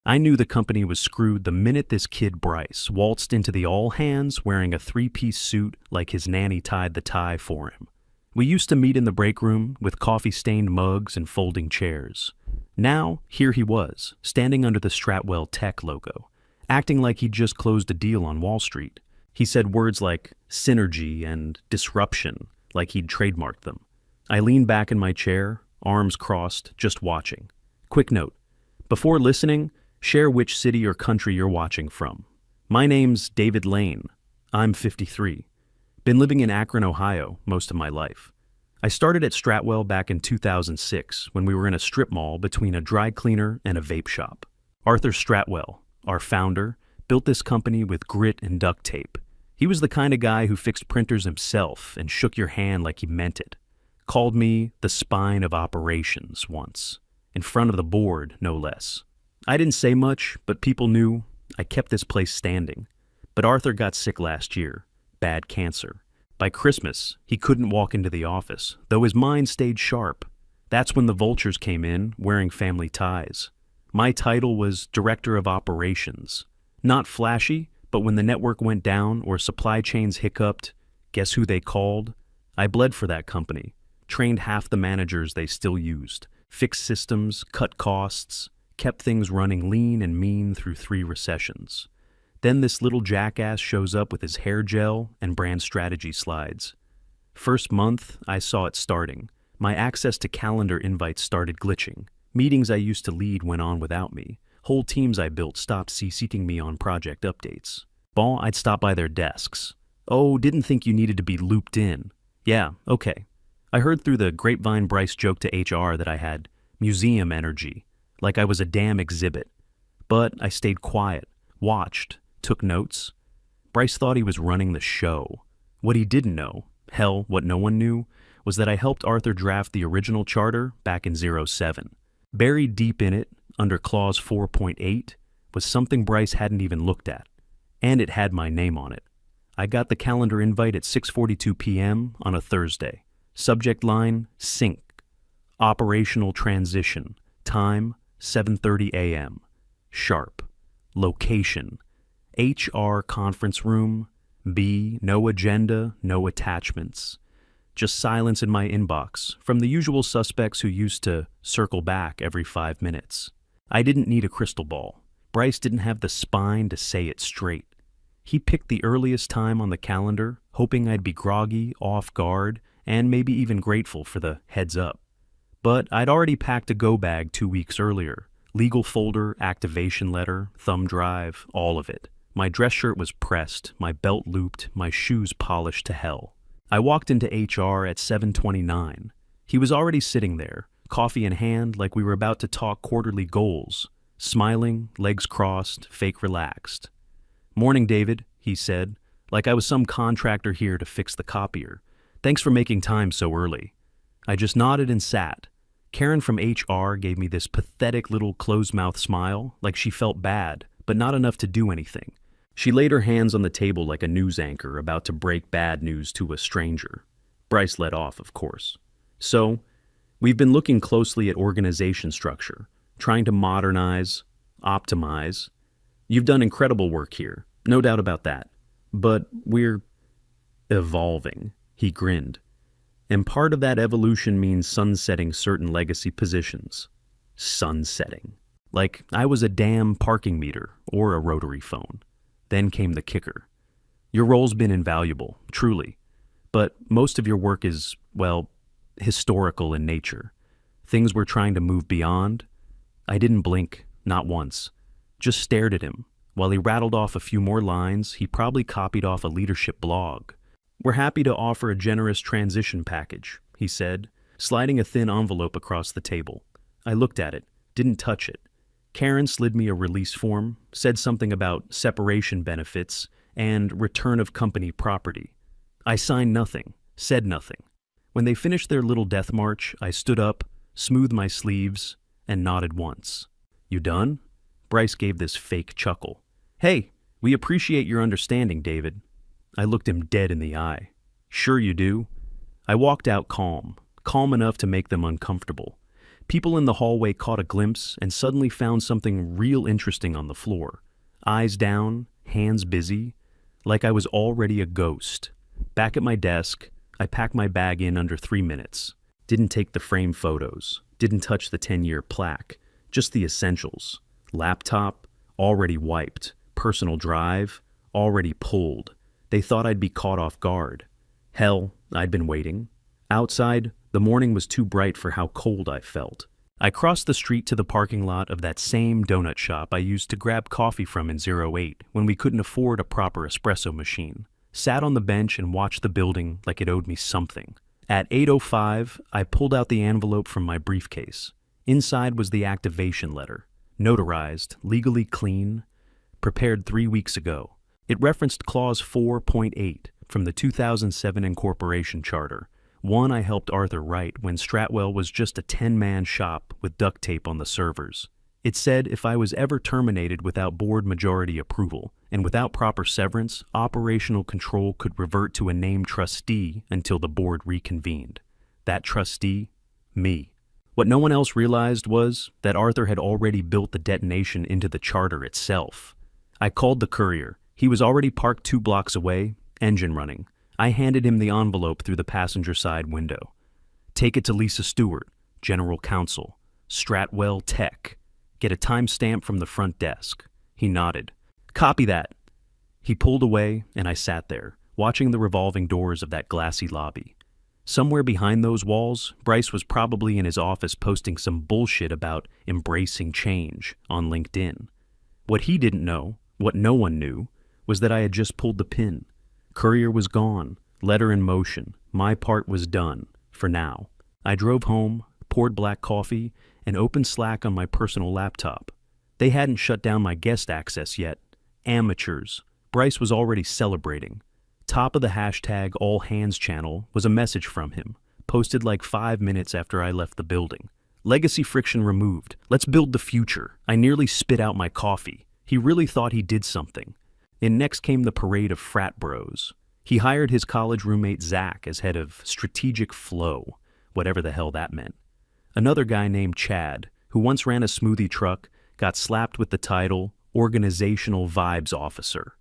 I knew the company was screwed the minute this kid Bryce waltzed into the all-hands wearing a three-piece suit like his nanny tied the tie for him. We used to meet in the break room with coffee-stained mugs and folding chairs. Now, here he was, standing under the Stratwell Tech logo, acting like he'd just closed a deal on Wall Street. He said words like synergy and disruption, like he'd trademarked them. I leaned back in my chair, arms crossed, just watching. Quick note: before listening, share which city or country you're watching from. My name's David Lane. I'm 53. Been living in Akron, Ohio, most of my life. I started at Stratwell back in 2006 when we were in a strip mall between a dry cleaner and a vape shop. Arthur Stratwell, our founder, built this company with grit and duct tape. He was the kind of guy who fixed printers himself and shook your hand like he meant it. Called me the spine of operations once, in front of the board, no less. I didn't say much, but people knew I kept this place standing. But Arthur got sick last year, bad cancer. By Christmas, he couldn't walk into the office, though his mind stayed sharp. That's when the vultures came in, wearing family ties. My title was Director of Operations. Not flashy, but when the network went down or supply chains hiccuped, guess who they called? I bled for that company, trained half the managers they still used, fixed systems, cut costs, kept things running lean and mean through 3 recessions. Then this little jackass shows up with his hair gel and brand strategy slides. First month, I saw it starting. My access to calendar invites started glitching. Meetings I used to lead went on without me. Whole teams I built stopped CCing me on project updates. I'd stop by their desks. Oh, didn't think you needed to be looped in. Yeah, okay. I heard through the grapevine Bryce joked to HR that I had museum energy, like I was a damn exhibit. But I stayed quiet, watched, took notes. Bryce thought he was running the show. What he didn't know, hell, what no one knew, was that I helped Arthur draft the original charter back in '07. Buried deep in it, under clause 4.8, was something Bryce hadn't even looked at. And it had my name on it. I got the calendar invite at 6:42 p.m. on a Thursday. Subject line, sync. Operational transition. Time, 7:30 a.m. Sharp. Location. HR conference room. B, no agenda, no attachments. Just silence in my inbox from the usual suspects who used to circle back every 5 minutes. I didn't need a crystal ball. Bryce didn't have the spine to say it straight. He picked the earliest time on the calendar, hoping I'd be groggy, off guard, and maybe even grateful for the heads up. But I'd already packed a go bag 2 weeks earlier. Legal folder, activation letter, thumb drive, all of it. My dress shirt was pressed, my belt looped, my shoes polished to hell. I walked into HR at 7:29. He was already sitting there, coffee in hand like we were about to talk quarterly goals, smiling, legs crossed, fake relaxed. "Morning, David," he said, like I was some contractor here to fix the copier. "Thanks for making time so early." I just nodded and sat. Karen from HR gave me this pathetic little closed-mouth smile, like she felt bad, but not enough to do anything. She laid her hands on the table like a news anchor about to break bad news to a stranger. Bryce led off, of course. "So, we've been looking closely at organization structure, trying to modernize, optimize. You've done incredible work here, no doubt about that. But we're evolving," he grinned. "And part of that evolution means sunsetting certain legacy positions." Sunsetting. Like I was a damn parking meter or a rotary phone. Then came the kicker. "Your role's been invaluable, truly. But most of your work is, well, historical in nature. Things we're trying to move beyond." I didn't blink, not once. Just stared at him. While he rattled off a few more lines, he probably copied off a leadership blog. "We're happy to offer a generous transition package," he said, sliding a thin envelope across the table. I looked at it, didn't touch it. Karen slid me a release form, said something about separation benefits and return of company property. I signed nothing, said nothing. When they finished their little death march, I stood up, smoothed my sleeves, and nodded once. "You done?" Bryce gave this fake chuckle. "Hey, we appreciate your understanding, David." I looked him dead in the eye. "Sure you do." I walked out calm enough to make them uncomfortable. People in the hallway caught a glimpse and suddenly found something real interesting on the floor. Eyes down, hands busy, like I was already a ghost. Back at my desk, I packed my bag in under 3 minutes. Didn't take the frame photos, didn't touch the 10-year plaque, just the essentials. Laptop, already wiped. Personal drive, already pulled. They thought I'd be caught off guard. Hell, I'd been waiting. Outside, the morning was too bright for how cold I felt. I crossed the street to the parking lot of that same donut shop I used to grab coffee from in '08 when we couldn't afford a proper espresso machine. Sat on the bench and watched the building like it owed me something. At 8:05, I pulled out the envelope from my briefcase. Inside was the activation letter. Notarized, legally clean, prepared 3 weeks ago. It referenced Clause 4.8 from the 2007 Incorporation Charter, one I helped Arthur write when Stratwell was just a 10-man shop with duct tape on the servers. It said if I was ever terminated without board majority approval and without proper severance, operational control could revert to a named trustee until the board reconvened. That trustee? Me. What no one else realized was that Arthur had already built the detonation into the charter itself. I called the courier. He was already parked 2 blocks away, engine running. I handed him the envelope through the passenger side window. Take it to Lisa Stewart, General Counsel, Stratwell Tech. Get a timestamp from the front desk. He nodded. Copy that. He pulled away, and I sat there, watching the revolving doors of that glassy lobby. Somewhere behind those walls, Bryce was probably in his office posting some bullshit about embracing change on LinkedIn. What he didn't know, what no one knew, was that I had just pulled the pin. Courier was gone, letter in motion. My part was done, for now. I drove home, poured black coffee, and opened Slack on my personal laptop. They hadn't shut down my guest access yet. Amateurs. Bryce was already celebrating. Top of the hashtag all hands channel was a message from him, posted like 5 minutes after I left the building. Legacy friction removed. Let's build the future. I nearly spit out my coffee. He really thought he did something. And next came the parade of frat bros. He hired his college roommate Zach as head of strategic flow, whatever the hell that meant. Another guy named Chad, who once ran a smoothie truck, got slapped with the title Organizational Vibes Officer.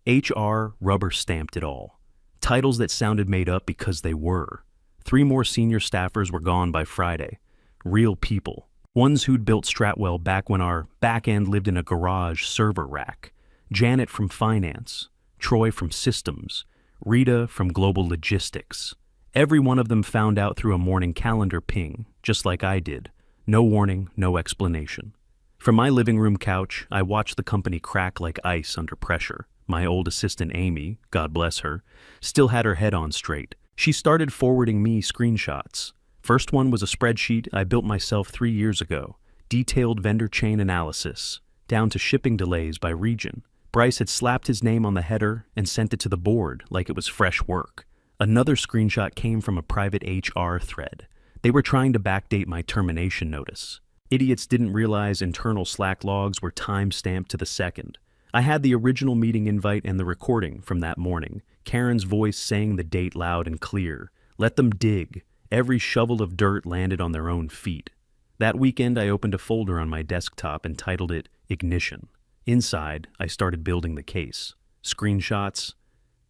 HR rubber-stamped it all. Titles that sounded made up because they were. 3 more senior staffers were gone by Friday. Real people. Ones who'd built Stratwell back when our back end lived in a garage server rack. Janet from finance. Troy from systems. Rita from global logistics. Every one of them found out through a morning calendar ping, just like I did. No warning, no explanation. From my living room couch, I watched the company crack like ice under pressure. My old assistant Amy, God bless her, still had her head on straight. She started forwarding me screenshots. First one was a spreadsheet I built myself 3 years ago. Detailed vendor chain analysis, down to shipping delays by region. Bryce had slapped his name on the header and sent it to the board like it was fresh work. Another screenshot came from a private HR thread. They were trying to backdate my termination notice. Idiots didn't realize internal Slack logs were time-stamped to the second. I had the original meeting invite and the recording from that morning. Karen's voice saying the date loud and clear. Let them dig. Every shovel of dirt landed on their own feet. That weekend, I opened a folder on my desktop and titled it Ignition. Inside, I started building the case. Screenshots,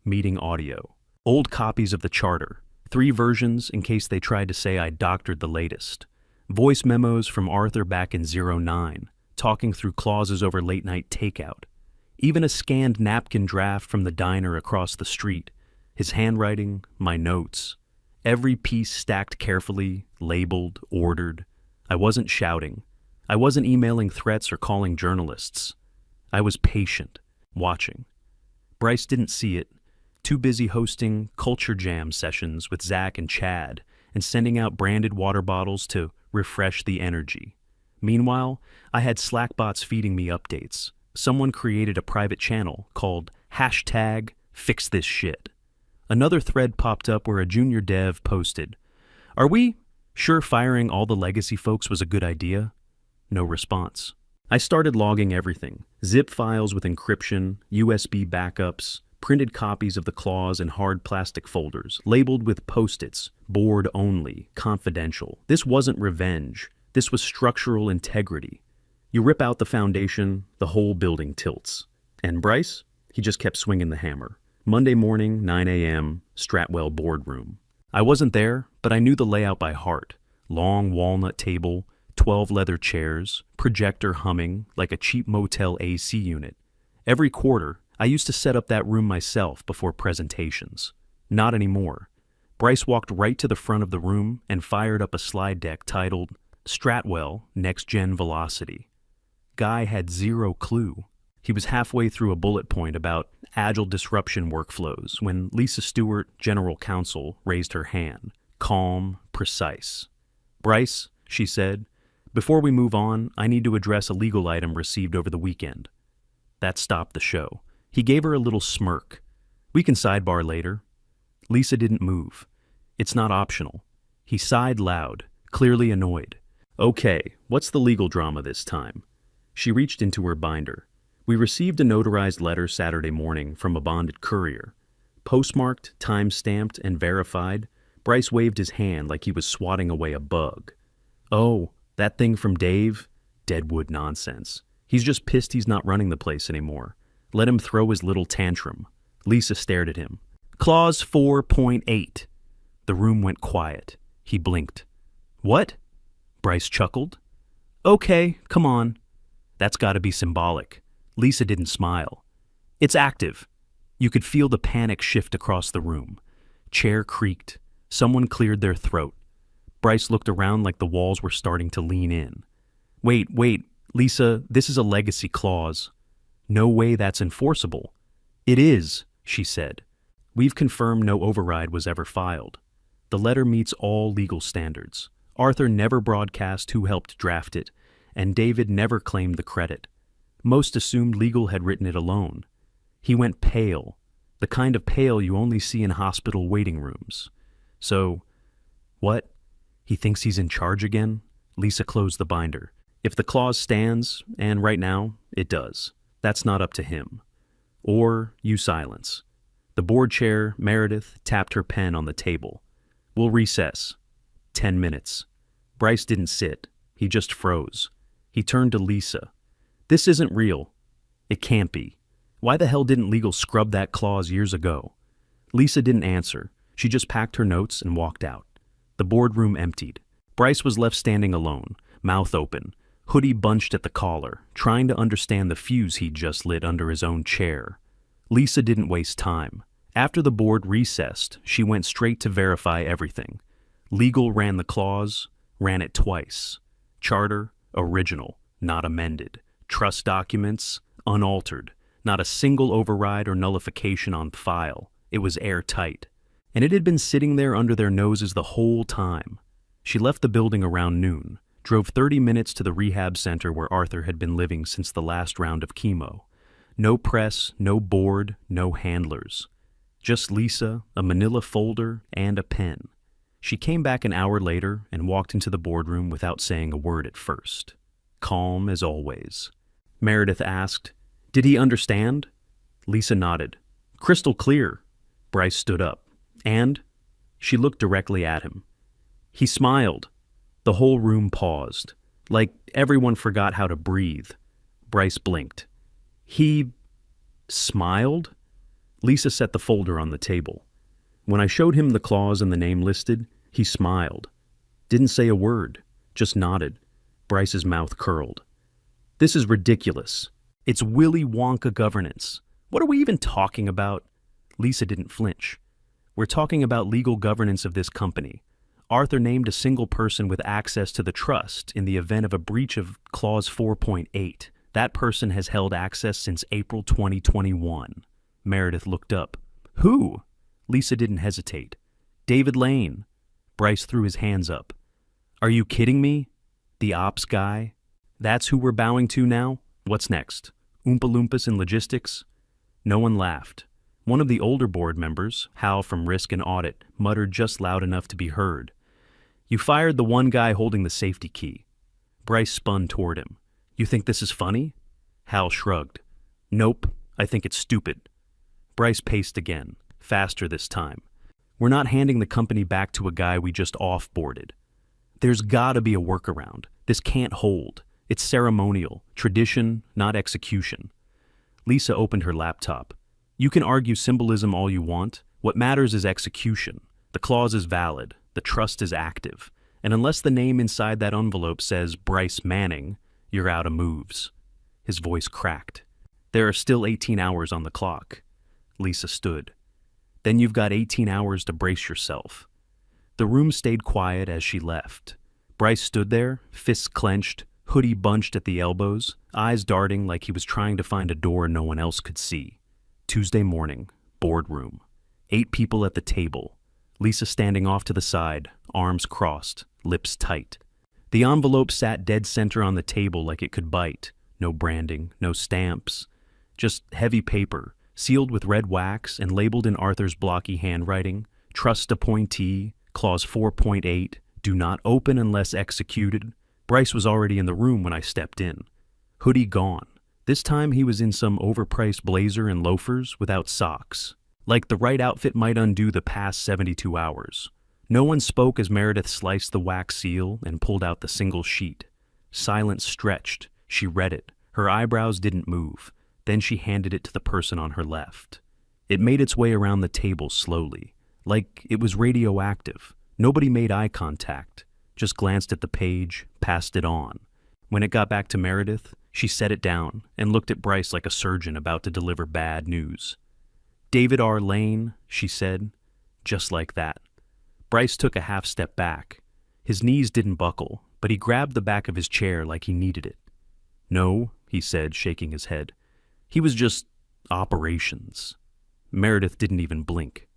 meeting audio. Old copies of the charter. 3 versions in case they tried to say I doctored the latest. Voice memos from Arthur back in '09, talking through clauses over late-night takeout. Even a scanned napkin draft from the diner across the street. His handwriting, my notes. Every piece stacked carefully, labeled, ordered. I wasn't shouting. I wasn't emailing threats or calling journalists. I was patient, watching. Bryce didn't see it. Too busy hosting culture jam sessions with Zach and Chad and sending out branded water bottles to refresh the energy. Meanwhile, I had Slack bots feeding me updates. Someone created a private channel called #FixThisShit. Another thread popped up where a junior dev posted, "Are we sure firing all the legacy folks was a good idea?" No response. I started logging everything. Zip files with encryption, USB backups, printed copies of the clause in hard plastic folders, labeled with post-its, board only, confidential. This wasn't revenge. This was structural integrity. You rip out the foundation, the whole building tilts. And Bryce? He just kept swinging the hammer. Monday morning, 9 a.m., Stratwell boardroom. I wasn't there, but I knew the layout by heart. Long walnut table, 12 leather chairs, projector humming like a cheap motel AC unit. Every quarter, I used to set up that room myself before presentations. Not anymore. Bryce walked right to the front of the room and fired up a slide deck titled Stratwell Next Gen Velocity. Guy had zero clue. He was halfway through a bullet point about agile disruption workflows when Lisa Stewart, General Counsel, raised her hand, calm, precise. "Bryce," she said, "before we move on, I need to address a legal item received over the weekend." That stopped the show. He gave her a little smirk. "We can sidebar later." Lisa didn't move. "It's not optional." He sighed loud, clearly annoyed. "Okay, what's the legal drama this time?" She reached into her binder. "We received a notarized letter Saturday morning from a bonded courier. Postmarked, time-stamped, and verified." Bryce waved his hand like he was swatting away a bug. "Oh, that thing from Dave? Deadwood nonsense. He's just pissed he's not running the place anymore. Let him throw his little tantrum." Lisa stared at him. "Clause 4.8. The room went quiet. He blinked. "What?" Bryce chuckled. "Okay, come on." "That's gotta be symbolic." Lisa didn't smile. "It's active." You could feel the panic shift across the room. Chair creaked. Someone cleared their throat. Bryce looked around like the walls were starting to lean in. Wait, Lisa, this is a legacy clause." "No way that's enforceable." "It is," she said. "We've confirmed no override was ever filed. The letter meets all legal standards. Arthur never broadcast who helped draft it, and David never claimed the credit. Most assumed legal had written it alone." He went pale, the kind of pale you only see in hospital waiting rooms. "So, what? He thinks he's in charge again?" Lisa closed the binder. "If the clause stands, and right now, it does, that's not up to him. Or you silence." The board chair, Meredith, tapped her pen on the table. "We'll recess." 10 minutes. Bryce didn't sit. He just froze. He turned to Lisa. "This isn't real." "It can't be. Why the hell didn't legal scrub that clause years ago?" Lisa didn't answer. She just packed her notes and walked out. The boardroom emptied. Bryce was left standing alone, mouth open, hoodie bunched at the collar, trying to understand the fuse he'd just lit under his own chair. Lisa didn't waste time. After the board recessed, she went straight to verify everything. Legal ran the clause, ran it twice. Charter, original, not amended. Trust documents, unaltered. Not a single override or nullification on file. It was airtight. And it had been sitting there under their noses the whole time. She left the building around noon, drove 30 minutes to the rehab center where Arthur had been living since the last round of chemo. No press, no board, no handlers. Just Lisa, a manila folder, and a pen. She came back an hour later and walked into the boardroom without saying a word at first. Calm as always. Meredith asked, "Did he understand?" Lisa nodded. "Crystal clear." Bryce stood up. "And?" She looked directly at him. He smiled. The whole room paused, like everyone forgot how to breathe. Bryce blinked. "He smiled?" Lisa set the folder on the table. "When I showed him the clause and the name listed, he smiled. Didn't say a word, just nodded." Bryce's mouth curled. "This is ridiculous. It's Willy Wonka governance. What are we even talking about?" Lisa didn't flinch. "We're talking about legal governance of this company. Arthur named a single person with access to the trust in the event of a breach of Clause 4.8. That person has held access since April 2021. Meredith looked up. "Who?" Lisa didn't hesitate. "David Lane." Bryce threw his hands up. "Are you kidding me? The ops guy? That's who we're bowing to now? What's next? Oompa Loompas and logistics?" No one laughed. One of the older board members, Hal from Risk and Audit, muttered just loud enough to be heard. "You fired the one guy holding the safety key." Bryce spun toward him. "You think this is funny?" Hal shrugged. "Nope, I think it's stupid." Bryce paced again, faster this time. "We're not handing the company back to a guy we just off-boarded. There's gotta be a workaround. This can't hold. It's ceremonial, tradition, not execution. Lisa opened her laptop. You can argue symbolism all you want. What matters is execution. The clause is valid. The trust is active. And unless the name inside that envelope says Bryce Manning, you're out of moves. His voice cracked. There are still 18 hours on the clock. Lisa stood. Then you've got 18 hours to brace yourself. The room stayed quiet as she left. Bryce stood there, fists clenched, hoodie bunched at the elbows, eyes darting like he was trying to find a door no one else could see. Tuesday morning, boardroom. 8 people at the table. Lisa standing off to the side, arms crossed, lips tight. The envelope sat dead center on the table like it could bite. No branding, no stamps. Just heavy paper, sealed with red wax and labeled in Arthur's blocky handwriting. Trust appointee, clause 4.8, do not open unless executed. Bryce was already in the room when I stepped in. Hoodie gone. This time he was in some overpriced blazer and loafers without socks. Like the right outfit might undo the past 72 hours. No one spoke as Meredith sliced the wax seal and pulled out the single sheet. Silence stretched. She read it. Her eyebrows didn't move. Then she handed it to the person on her left. It made its way around the table slowly, like it was radioactive. Nobody made eye contact, just glanced at the page, passed it on. When it got back to Meredith, she set it down and looked at Bryce like a surgeon about to deliver bad news. David R. Lane, she said, just like that. Bryce took a half step back. His knees didn't buckle, but he grabbed the back of his chair like he needed it. No, he said, shaking his head. He was just operations. Meredith didn't even blink.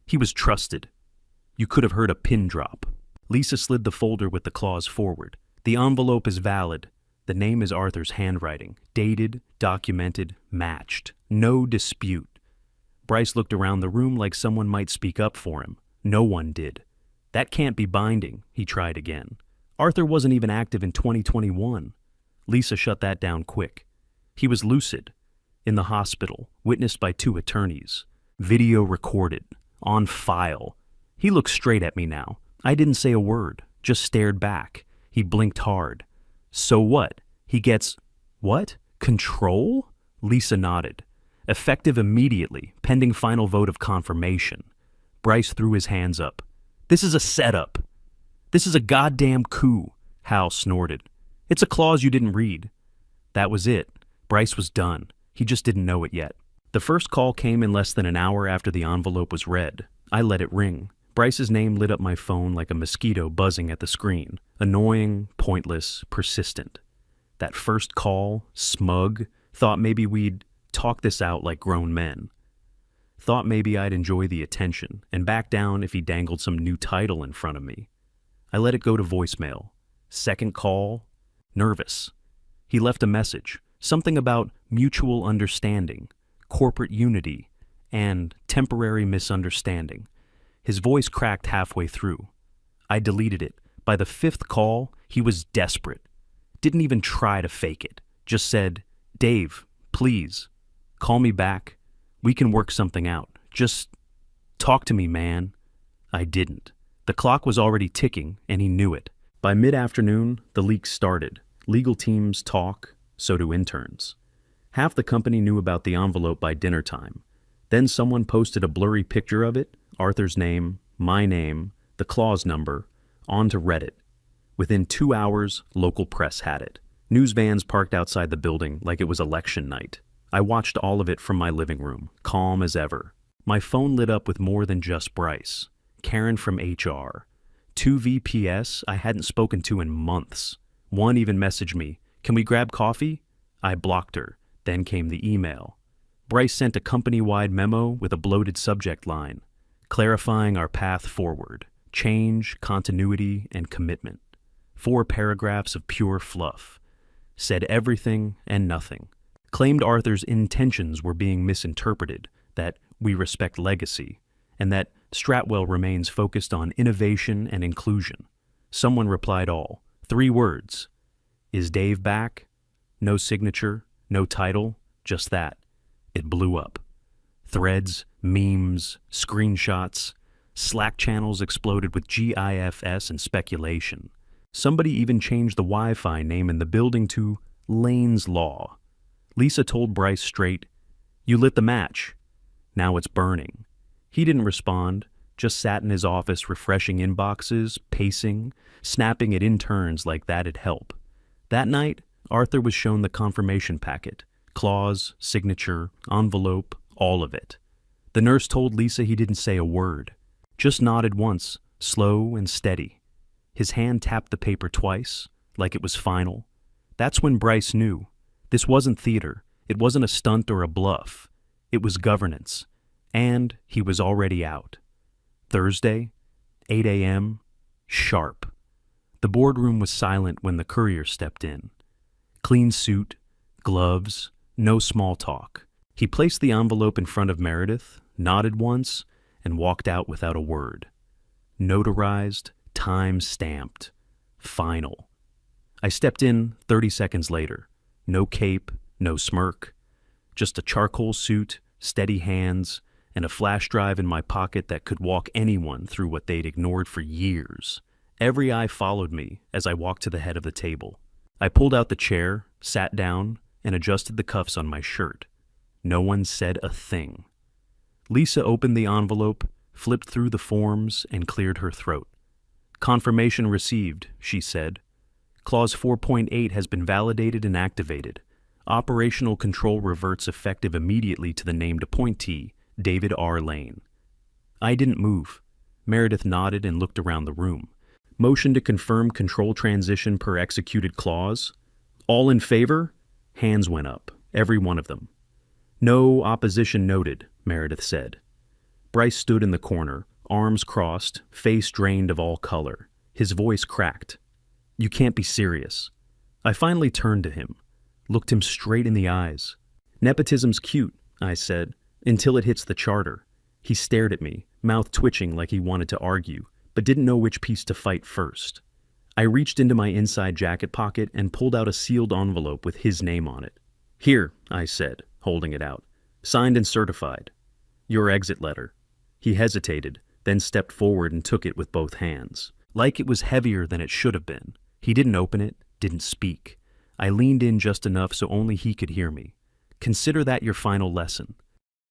He was trusted. You could have heard a pin drop. Lisa slid the folder with the clause forward. The envelope is valid. The name is Arthur's handwriting. Dated, documented, matched. No dispute. Bryce looked around the room like someone might speak up for him. No one did. That can't be binding, he tried again. Arthur wasn't even active in 2021. Lisa shut that down quick. He was lucid. In the hospital, witnessed by 2 attorneys. Video recorded. On file. He looked straight at me now. I didn't say a word, just stared back. He blinked hard. So what? He gets... What? Control? Lisa nodded. Effective immediately, pending final vote of confirmation. Bryce threw his hands up. This is a setup. This is a goddamn coup, Hal snorted. It's a clause you didn't read. That was it. Bryce was done. He just didn't know it yet. The first call came in less than an hour after the envelope was read. I let it ring. Bryce's name lit up my phone like a mosquito buzzing at the screen. Annoying, pointless, persistent. That first call, smug, thought maybe we'd talk this out like grown men. Thought maybe I'd enjoy the attention and back down if he dangled some new title in front of me. I let it go to voicemail. Second call, nervous. He left a message, something about mutual understanding, corporate unity, and temporary misunderstanding. His voice cracked halfway through. I deleted it. By the 5th call, he was desperate. Didn't even try to fake it. Just said, Dave, please, call me back. We can work something out. Just talk to me, man. I didn't. The clock was already ticking, and he knew it. By mid-afternoon, the leaks started. Legal teams talk, so do interns. Half the company knew about the envelope by dinner time. Then someone posted a blurry picture of it, Arthur's name, my name, the clause number, onto Reddit. Within 2 hours, local press had it. News vans parked outside the building like it was election night. I watched all of it from my living room, calm as ever. My phone lit up with more than just Bryce. Karen from HR. 2 VPS I hadn't spoken to in months. One even messaged me, "Can we grab coffee?" I blocked her. Then came the email. Bryce sent a company-wide memo with a bloated subject line, clarifying our path forward, change, continuity, and commitment. 4 paragraphs of pure fluff. Said everything and nothing. Claimed Arthur's intentions were being misinterpreted, that we respect legacy, and that Stratwell remains focused on innovation and inclusion. Someone replied all. 3 words. Is Dave back? No signature, no title, just that. It blew up. Threads, memes, screenshots. Slack channels exploded with GIFs and speculation. Somebody even changed the Wi-Fi name in the building to Lane's Law. Lisa told Bryce straight, "You lit the match. Now it's burning." He didn't respond, just sat in his office refreshing inboxes, pacing, snapping at interns like that'd help. That night, Arthur was shown the confirmation packet, clause, signature, envelope, all of it. The nurse told Lisa he didn't say a word, just nodded once, slow and steady. His hand tapped the paper twice, like it was final. That's when Bryce knew. This wasn't theater. It wasn't a stunt or a bluff. It was governance. And he was already out. Thursday, 8 a.m., sharp. The boardroom was silent when the courier stepped in. Clean suit, gloves, no small talk. He placed the envelope in front of Meredith, nodded once, and walked out without a word. Notarized, time-stamped, final. I stepped in 30 seconds later. No cape, no smirk. Just a charcoal suit, steady hands, and a flash drive in my pocket that could walk anyone through what they'd ignored for years. Every eye followed me as I walked to the head of the table. I pulled out the chair, sat down, and adjusted the cuffs on my shirt. No one said a thing. Lisa opened the envelope, flipped through the forms, and cleared her throat. "Confirmation received," she said. "Clause 4.8 has been validated and activated. Operational control reverts effective immediately to the named appointee, David R. Lane." I didn't move. Meredith nodded and looked around the room. Motion to confirm control transition per executed clause. All in favor? Hands went up, every one of them. "No opposition noted," Meredith said. Bryce stood in the corner, arms crossed, face drained of all color. His voice cracked. "You can't be serious." I finally turned to him, looked him straight in the eyes. "Nepotism's cute," I said, "until it hits the charter." He stared at me, mouth twitching like he wanted to argue, but didn't know which piece to fight first. I reached into my inside jacket pocket and pulled out a sealed envelope with his name on it. "Here," I said, holding it out. "Signed and certified. Your exit letter." He hesitated, then stepped forward and took it with both hands. Like it was heavier than it should have been. He didn't open it, didn't speak. I leaned in just enough so only he could hear me. "Consider that your final lesson.